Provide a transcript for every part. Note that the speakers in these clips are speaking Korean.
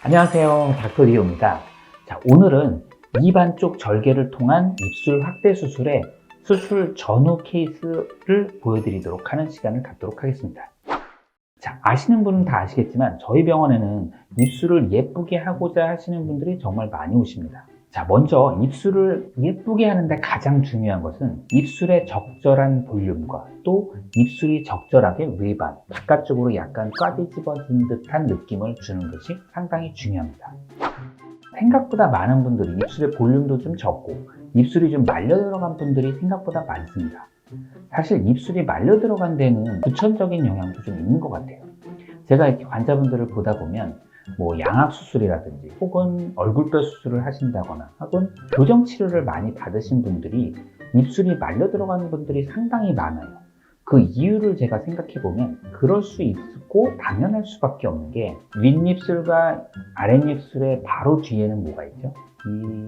안녕하세요, 닥터리오입니다. 자, 오늘은 입 안쪽 절개를 통한 입술 확대 수술의 수술 전후 케이스를 보여드리도록 하는 시간을 갖도록 하겠습니다. 자, 아시는 분은 다 아시겠지만 저희 병원에는 입술을 예쁘게 하고자 하시는 분들이 정말 많이 오십니다. 자, 먼저 입술을 예쁘게 하는데 가장 중요한 것은 입술의 적절한 볼륨과 또 입술이 적절하게 외반, 바깥쪽으로 약간 꽈뒤집어진 듯한 느낌을 주는 것이 상당히 중요합니다. 생각보다 많은 분들이 입술의 볼륨도 좀 적고 입술이 좀 말려 들어간 분들이 생각보다 많습니다. 사실 입술이 말려 들어간 데는 후천적인 영향도 좀 있는 것 같아요. 제가 이렇게 환자분들을 보다 보면 양악 수술이라든지 혹은 얼굴뼈 수술을 하신다거나 혹은 교정 치료를 많이 받으신 분들이 입술이 말려 들어가는 분들이 상당히 많아요. 그 이유를 제가 생각해 보면 그럴 수 있고 당연할 수밖에 없는 게 윗입술과 아랫입술의 바로 뒤에는 뭐가 있죠? 이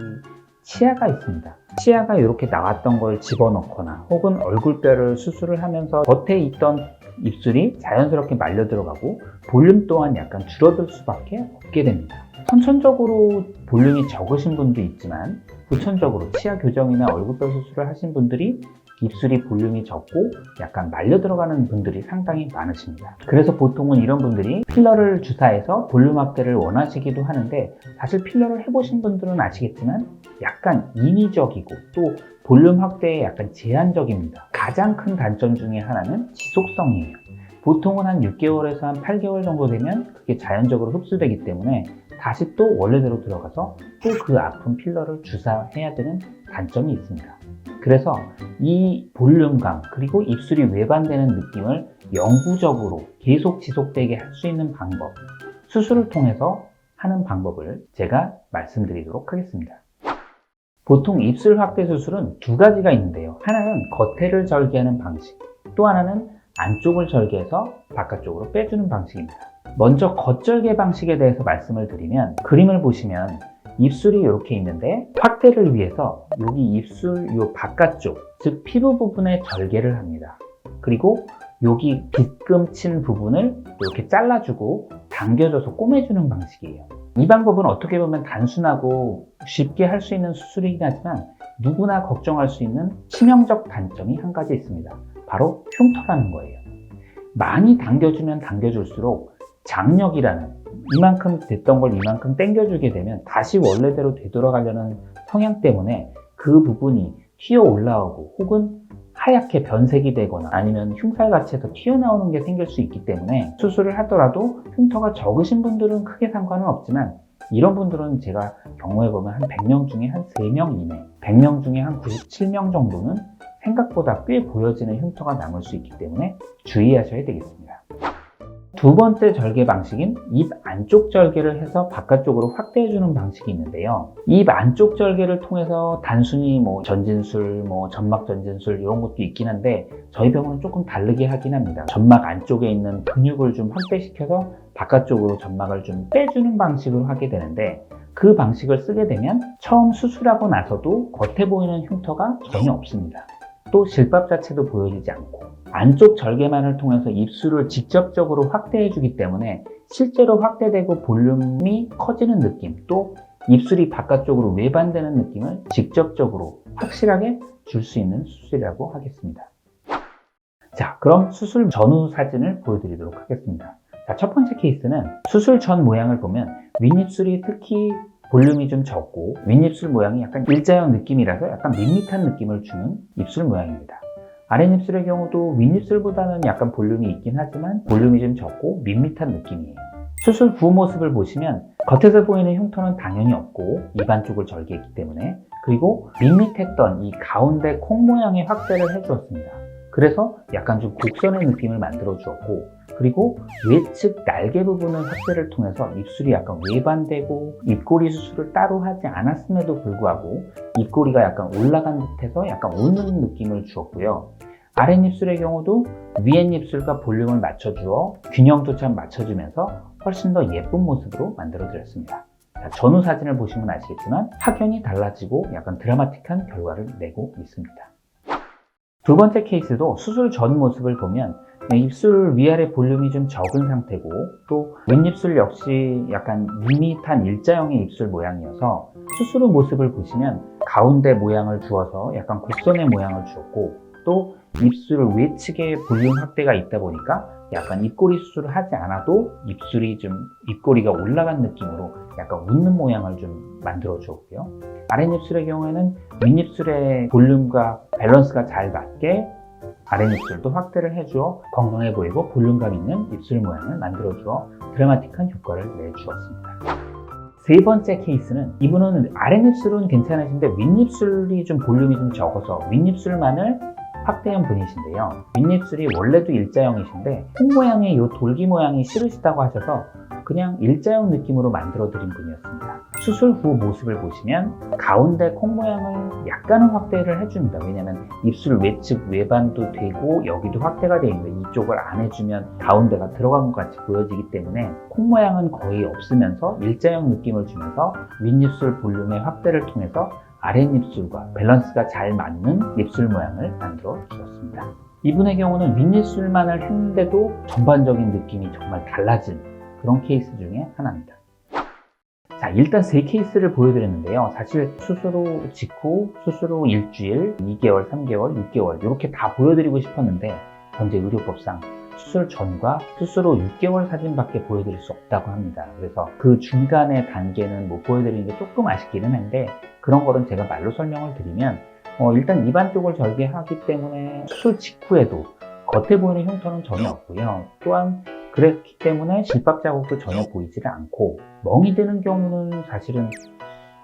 치아가 있습니다. 치아가 이렇게 나왔던 걸 집어넣거나 혹은 얼굴뼈를 수술을 하면서 겉에 있던 입술이 자연스럽게 말려 들어가고 볼륨 또한 약간 줄어들 수밖에 없게 됩니다. 선천적으로 볼륨이 적으신 분도 있지만 후천적으로 치아 교정이나 얼굴뼈 수술을 하신 분들이 입술이 볼륨이 적고 약간 말려 들어가는 분들이 상당히 많으십니다. 그래서 보통은 이런 분들이 필러를 주사해서 볼륨 확대를 원하시기도 하는데 사실 필러를 해보신 분들은 아시겠지만 약간 인위적이고 또 볼륨 확대에 약간 제한적입니다. 가장 큰 단점 중에 하나는 지속성이에요. 보통은 한 6개월에서 한 8개월 정도 되면 그게 자연적으로 흡수되기 때문에 다시 또 원래대로 들어가서 또 그 아픈 필러를 주사해야 되는 단점이 있습니다. 그래서 이 볼륨감 그리고 입술이 외반되는 느낌을 영구적으로 계속 지속되게 할 수 있는 방법, 수술을 통해서 하는 방법을 제가 말씀드리도록 하겠습니다. 보통 입술 확대 수술은 두 가지가 있는데요. 하나는 겉에를 절개하는 방식, 또 하나는 안쪽을 절개해서 바깥쪽으로 빼주는 방식입니다. 먼저 겉절개 방식에 대해서 말씀을 드리면 그림을 보시면 입술이 이렇게 있는데 확대를 위해서 여기 입술 요 바깥쪽, 즉 피부 부분에 절개를 합니다. 그리고 여기 빗금 친 부분을 이렇게 잘라주고 당겨줘서 꼬매주는 방식이에요. 이 방법은 어떻게 보면 단순하고 쉽게 할 수 있는 수술이긴 하지만 누구나 걱정할 수 있는 치명적 단점이 한 가지 있습니다. 바로 흉터라는 거예요. 많이 당겨주면 당겨줄수록 장력이라는 이만큼 됐던 걸 이만큼 당겨주게 되면 다시 원래대로 되돌아가려는 성향 때문에 그 부분이 튀어 올라오고 혹은 하얗게 변색이 되거나 아니면 흉살같이 해서 튀어나오는 게 생길 수 있기 때문에 수술을 하더라도 흉터가 적으신 분들은 크게 상관은 없지만 이런 분들은 제가 경험해 보면 한 100명 중에 한 3명 이내, 100명 중에 한 97명 정도는 생각보다 꽤 보여지는 흉터가 남을 수 있기 때문에 주의하셔야 되겠습니다. 두 번째 절개 방식인 입 안쪽 절개를 해서 바깥쪽으로 확대해주는 방식이 있는데요. 입 안쪽 절개를 통해서 단순히 전진술, 점막 전진술 이런 것도 있긴 한데 저희 병원은 조금 다르게 하긴 합니다. 점막 안쪽에 있는 근육을 좀 확대시켜서 바깥쪽으로 점막을 좀 빼주는 방식으로 하게 되는데 그 방식을 쓰게 되면 처음 수술하고 나서도 겉에 보이는 흉터가 전혀 없습니다. 또 질밥 자체도 보여지지 않고 안쪽 절개만을 통해서 입술을 직접적으로 확대해 주기 때문에 실제로 확대되고 볼륨이 커지는 느낌, 또 입술이 바깥쪽으로 외반되는 느낌을 직접적으로 확실하게 줄 수 있는 수술이라고 하겠습니다. 자, 그럼 수술 전후 사진을 보여드리도록 하겠습니다. 자, 첫 번째 케이스는 수술 전 모양을 보면 윗입술이 특히 볼륨이 좀 적고 윗입술 모양이 약간 일자형 느낌이라서 약간 밋밋한 느낌을 주는 입술 모양입니다. 아랫입술의 경우도 윗입술보다는 약간 볼륨이 있긴 하지만 볼륨이 좀 적고 밋밋한 느낌이에요. 수술 후 모습을 보시면 겉에서 보이는 흉터는 당연히 없고 입 안쪽을 절개했기 때문에 그리고 밋밋했던 이 가운데 콩 모양의 확대를 해주었습니다. 그래서 약간 좀 곡선의 느낌을 만들어 주었고 그리고 외측 날개 부분의 확대를 통해서 입술이 약간 외반되고 입꼬리 수술을 따로 하지 않았음에도 불구하고 입꼬리가 약간 올라간 듯해서 약간 웃는 느낌을 주었고요. 아랫입술의 경우도 위랫입술과 볼륨을 맞춰주어 균형도 참 맞춰주면서 훨씬 더 예쁜 모습으로 만들어 드렸습니다. 자, 전후 사진을 보시면 아시겠지만 확연히 달라지고 약간 드라마틱한 결과를 내고 있습니다. 두 번째 케이스도 수술 전 모습을 보면 네, 입술 위아래 볼륨이 좀 적은 상태고 또 윗입술 역시 약간 밋밋한 일자형의 입술 모양이어서 수술 후 모습을 보시면 가운데 모양을 주어서 약간 곡선의 모양을 주었고 또 입술 외측에 볼륨 확대가 있다 보니까 약간 입꼬리 수술을 하지 않아도 입술이 좀 입꼬리가 올라간 느낌으로 약간 웃는 모양을 좀 만들어 주었고요. 아랫입술의 경우에는 윗입술의 볼륨과 밸런스가 잘 맞게 아랫입술도 확대를 해주어 건강해 보이고 볼륨감 있는 입술 모양을 만들어주어 드라마틱한 효과를 내주었습니다. 세 번째 케이스는 이분은 아랫입술은 괜찮으신데 윗입술이 좀 볼륨이 좀 적어서 윗입술만을 확대한 분이신데요. 윗입술이 원래도 일자형이신데 콩 모양의 이 돌기 모양이 싫으시다고 하셔서 그냥 일자형 느낌으로 만들어 드린 분이었습니다. 수술 후 모습을 보시면 가운데 콩 모양을 약간은 확대를 해줍니다. 왜냐면 입술 외측 외반도 되고 여기도 확대가 되어 있는데 이쪽을 안 해주면 가운데가 들어간 것 같이 보여지기 때문에 콩 모양은 거의 없으면서 일자형 느낌을 주면서 윗입술 볼륨의 확대를 통해서 아랫입술과 밸런스가 잘 맞는 입술 모양을 만들어 주었습니다. 이분의 경우는 윗입술만을 했는데도 전반적인 느낌이 정말 달라진 그런 케이스 중에 하나입니다. 자, 일단 세 케이스를 보여드렸는데요. 사실 수술 후 직후, 수술 후 일주일, 2개월, 3개월, 6개월 이렇게 다 보여드리고 싶었는데 현재 의료법상 수술 전과 수술 후 6개월 사진밖에 보여드릴 수 없다고 합니다. 그래서 그 중간의 단계는 못 보여드리는 게 조금 아쉽기는 한데 그런 거는 제가 말로 설명을 드리면 일단 입안 쪽을 절개하기 때문에 수술 직후에도 겉에 보이는 흉터는 전혀 없고요. 또한 그랬기 때문에 실밥 자국도 전혀 보이지를 않고 멍이 드는 경우는 사실은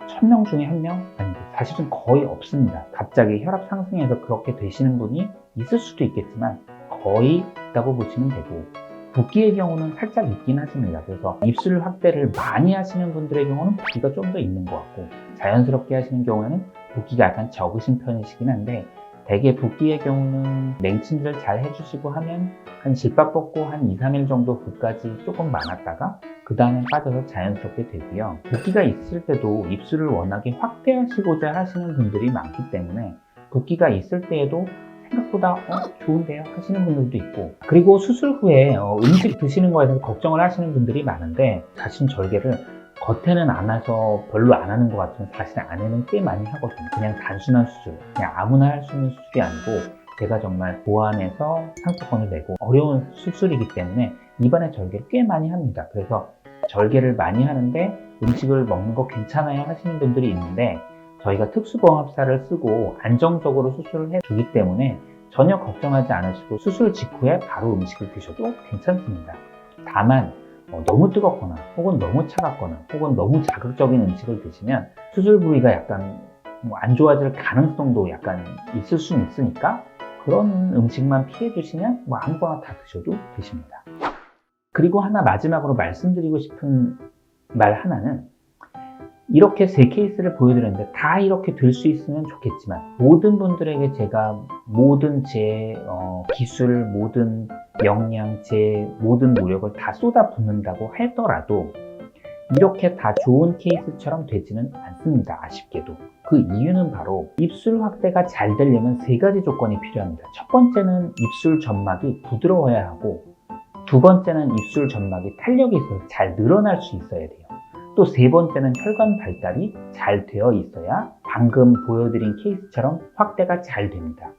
1000명 중에 1명? 아닙니다. 사실은 거의 없습니다. 갑자기 혈압 상승해서 그렇게 되시는 분이 있을 수도 있겠지만 거의 있다고 보시면 되고 붓기의 경우는 살짝 있긴 하십니다. 그래서 입술 확대를 많이 하시는 분들의 경우는 붓기가 좀 더 있는 것 같고 자연스럽게 하시는 경우에는 붓기가 약간 적으신 편이시긴 한데 대개 붓기의 경우는 냉침질 잘 해주시고 하면 한 실밥 벗고 한 2, 3일 정도 후까지 조금 많았다가 그 다음에 빠져서 자연스럽게 되고요. 붓기가 있을 때도 입술을 워낙에 확대하시고자 하시는 분들이 많기 때문에 붓기가 있을 때에도 생각보다 좋은데요 하시는 분들도 있고 그리고 수술 후에 음식 드시는 거에 대해서 걱정을 하시는 분들이 많은데 사실 절개를 겉에는 안 해서 별로 안 하는 것 같으면 사실 안에는 꽤 많이 하거든요. 그냥 단순한 수술, 그냥 아무나 할 수 있는 수술이 아니고 제가 정말 보완해서 상품권을 내고 어려운 수술이기 때문에 입안에 절개를 꽤 많이 합니다. 그래서 절개를 많이 하는데 음식을 먹는 거 괜찮아요 하시는 분들이 있는데 저희가 특수봉합사를 쓰고 안정적으로 수술을 해주기 때문에 전혀 걱정하지 않으시고 수술 직후에 바로 음식을 드셔도 괜찮습니다. 다만 너무 뜨겁거나 혹은 너무 차갑거나 혹은 너무 자극적인 음식을 드시면 수술 부위가 약간 안 좋아질 가능성도 약간 있을 수는 있으니까 그런 음식만 피해 주시면 아무거나 다 드셔도 되십니다. 그리고 하나 마지막으로 말씀드리고 싶은 말 하나는 이렇게 세 케이스를 보여드렸는데 다 이렇게 될 수 있으면 좋겠지만 모든 분들에게 제가 모든 제 기술, 모든 역량, 제 모든 노력을 다 쏟아붓는다고 하더라도 이렇게 다 좋은 케이스처럼 되지는 않습니다. 아쉽게도. 그 이유는 바로 입술 확대가 잘 되려면 세 가지 조건이 필요합니다. 첫 번째는 입술 점막이 부드러워야 하고 두 번째는 입술 점막이 탄력이 있어서 잘 늘어날 수 있어야 돼요. 또 세 번째는 혈관 발달이 잘 되어 있어야 방금 보여드린 케이스처럼 확대가 잘 됩니다.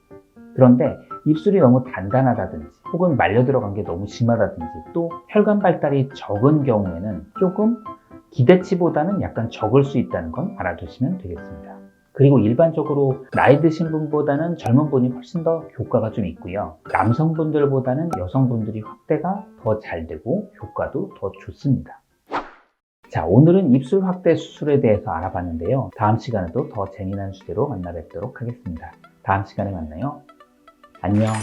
그런데 입술이 너무 단단하다든지 혹은 말려 들어간 게 너무 심하다든지 또 혈관 발달이 적은 경우에는 조금 기대치보다는 약간 적을 수 있다는 건 알아두시면 되겠습니다. 그리고 일반적으로 나이 드신 분보다는 젊은 분이 훨씬 더 효과가 좀 있고요. 남성분들보다는 여성분들이 확대가 더 잘 되고 효과도 더 좋습니다. 자, 오늘은 입술 확대 수술에 대해서 알아봤는데요. 다음 시간에도 더 재미난 주제로 만나 뵙도록 하겠습니다. 다음 시간에 만나요. 안녕.